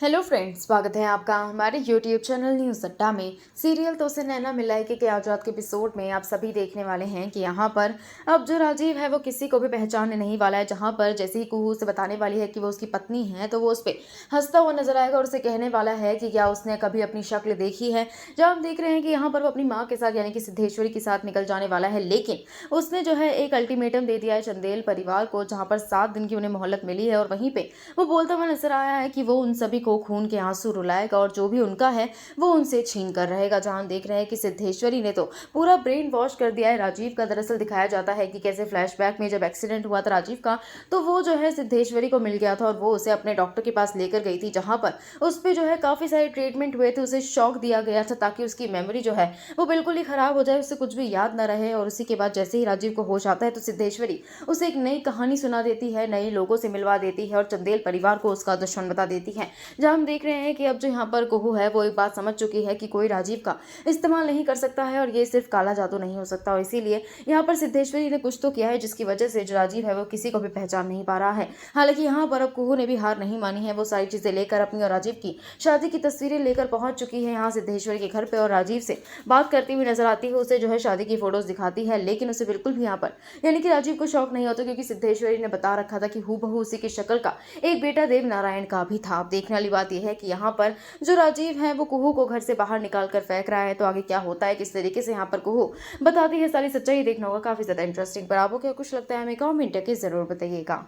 Hello friends, स्वागत है आपका हमारे यूट्यूब चैनल न्यूज़ अड्डा में। सीरियल तो से नैना मिलाए के आजाद के एपिसोड में आप सभी देखने वाले हैं कि यहाँ पर अब जो राजीव है वो किसी को भी पहचानने नहीं वाला है। जहाँ पर जैसे ही कुहू से बताने वाली है कि वो उसकी पत्नी है तो वो उस पर हंसता हुआ नजर आएगा और उसे कहने वाला है कि क्या उसने कभी अपनी शक्ल देखी है। जब हम देख रहे हैं कि यहाँ पर वो अपनी माँ के साथ यानी कि सिद्धेश्वरी के साथ निकल जाने वाला है, लेकिन उसने जो है एक अल्टीमेटम दे दिया है चंदेल परिवार को, जहाँ पर 7 दिन की उन्हें मोहलत मिली है। और वहीं पे वो बोलता हुआ नजर आया है कि वो उन सभी को खून के आंसू रुलाएगा और जो भी उनका है वो उनसे छीन कर रहेगा। जहां देख रहे हैं कि सिद्धेश्वरी ने तो पूरा ब्रेन वॉश कर दिया है राजीव का। दरअसल दिखाया जाता है कि कैसे फ्लैशबैक में जब एक्सीडेंट हुआ था राजीव का, तो वो जो है सिद्धेश्वरी को मिल गया था और वो उसे अपने डॉक्टर के पास लेकर गई थी, जहां पर उस पर जो है काफी सारे ट्रीटमेंट हुए थे। उसे शॉक दिया गया था ताकि उसकी मेमोरी जो है वो बिल्कुल ही खराब हो जाए, उसे कुछ भी याद न रहे। और उसी के बाद जैसे ही राजीव को होश आता है तो सिद्धेश्वरी उसे एक नई कहानी सुना देती है, नए लोगों से मिलवा देती है और चंदेल परिवार को उसका दुश्मन बता देती है। जहां हम देख रहे हैं कि अब जो यहाँ पर कुहू है वो एक बात समझ चुकी है कि कोई राजीव का इस्तेमाल नहीं कर सकता है और ये सिर्फ काला जादू नहीं हो सकता। और इसीलिए यहाँ पर सिद्धेश्वरी ने कुछ तो किया है जिसकी वजह से जो राजीव है वो किसी को भी पहचान नहीं पा रहा है। हालांकि यहाँ पर अब कुहू ने भी हार नहीं मानी है। वो सारी चीजें लेकर अपनी और राजीव की शादी की तस्वीरें लेकर पहुंच चुकी है यहाँ सिद्धेश्वरी के घर पे और राजीव से बात करती हुई नजर आती है। उसे जो है शादी की फोटोज दिखाती है, लेकिन उसे बिल्कुल भी यहाँ पर यानी कि राजीव को शौक नहीं होता, क्योंकि सिद्धेश्वरी ने बता रखा था कि हूबहू उसी की शक्ल का एक बेटा देव नारायण का भी था। अब देखने वाली बात यह है कि यहाँ पर जो राजीव है वो कुहू को घर से बाहर निकाल कर फेंक रहा है, तो आगे क्या होता है, किस तरीके से यहाँ पर कुहू बताती है सारी सच्चाई, देखना होगा। काफी ज्यादा इंटरेस्टिंग। पर आपको क्या कुछ लगता है हमें कमेंट करके जरूर बताइएगा।